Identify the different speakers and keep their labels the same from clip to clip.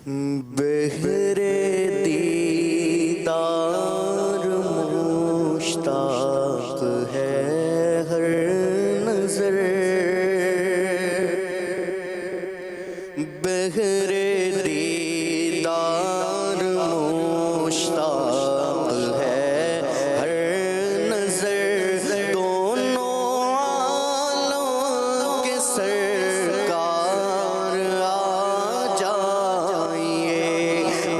Speaker 1: بہرے دیدار مشتاق ہے ہر نظر، بہرے دیدار مشتاق ہے ہر نظر، دونوں عالم کے سرکار آ جائیے،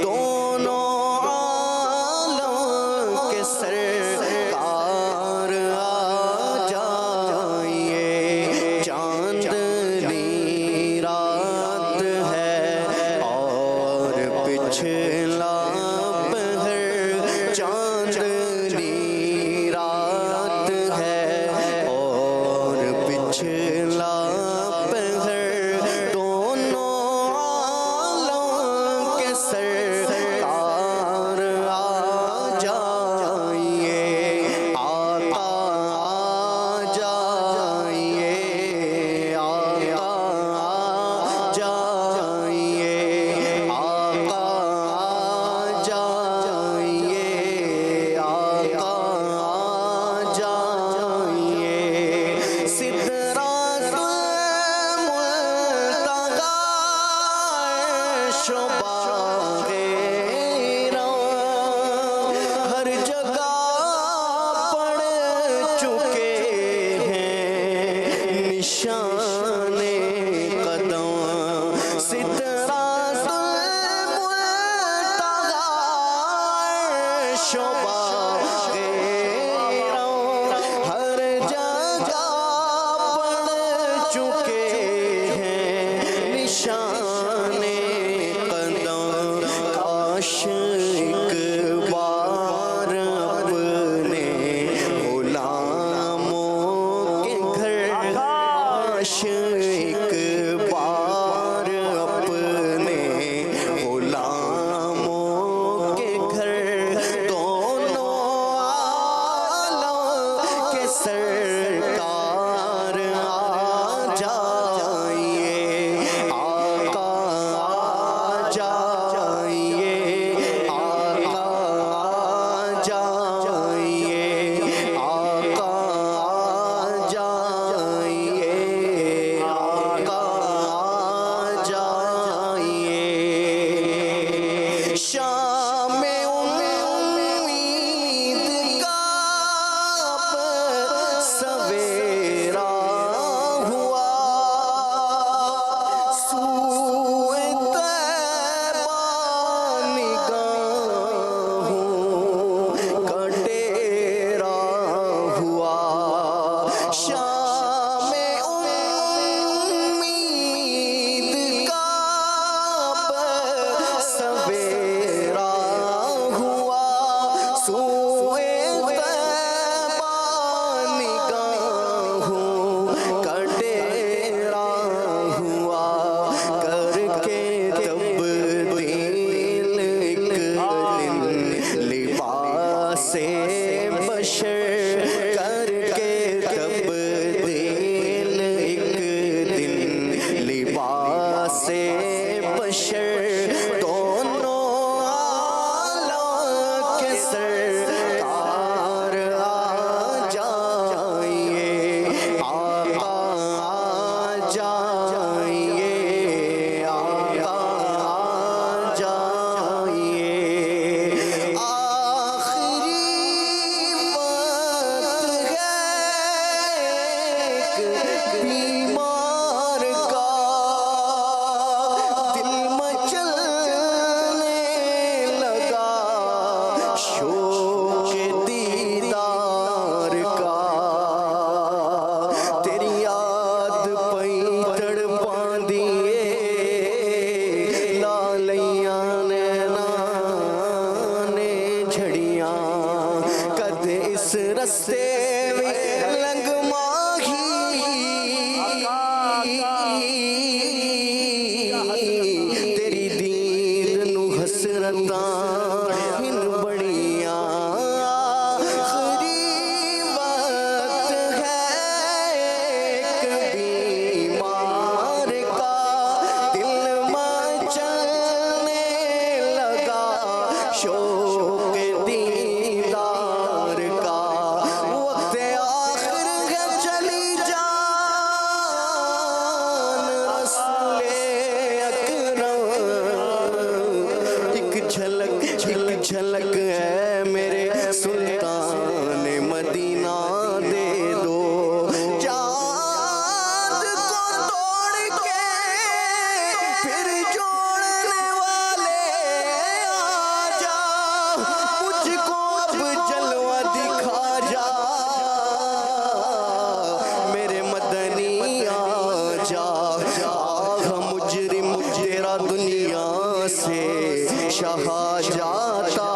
Speaker 1: دونوں عالم کے سرکار آ جائیے، چاندنی رات ہے اور پچھلا پہر، چاندنی رات ہے اور پچھلا پہر، دونوں عالم کے سرکار آ جائیے، آقا آ جائیے، آقا آ جائیے، آقا آ جائیے، آقا آ جائیے، سدرۃ المنتہیٰ عرش و باغ رحمت ہر جگہ پڑ چکے ہیں نشان قدم، سدرۃ المنتہیٰ عرش و باغ رحمت ہر جگہ پڑ چکے ہیں نشان قدم، کاش ایک بار اپنے غلاموں کے گھر، کاش ایک بار اپنے غلاموں کے گھر، دونوں عالم کے سرکار آ جائیے، آقا آ جائیے، آقا آ جائیے، آقا آ جائیے، آقا آ جائیے، شام امید کا اب سویرا ہوا، سوئے طیبہ نگاہوں کا ڈیرا ہوا، شام امید کا اب سویرا ہوا، سوئے طیبہ نگاہوں کا ڈیرا ہوا، کر کے تبدیل ایک دن لباس بشر، کر کے تبدیل ایک دن لباس بشر، دونوں عالم کے سرکار آ جائیے، آقا آ جائیے، آقا آ جائیے، آخری وقت ہے ایک بیمار کا، دل مچلنے لگا شوق دیدار کا، تیری یاد پئی تڑپاندیے لالیاں نے جھڑیاں، کد اس رستے میں لنگ ماہی، تیری دید نو حسرتاں ہن بڑیاں، آخری وقت ہے ایک بیمار کا، دل مچلنے جھلک ہے میرے سلطان مدینہ دے دو چاند کو توڑ کے پھر جوڑنے والے آجا مجھ کو اب جلوہ دکھا جا میرے مدنی آجا مجرم تیرا دنیا سے شہا جاتا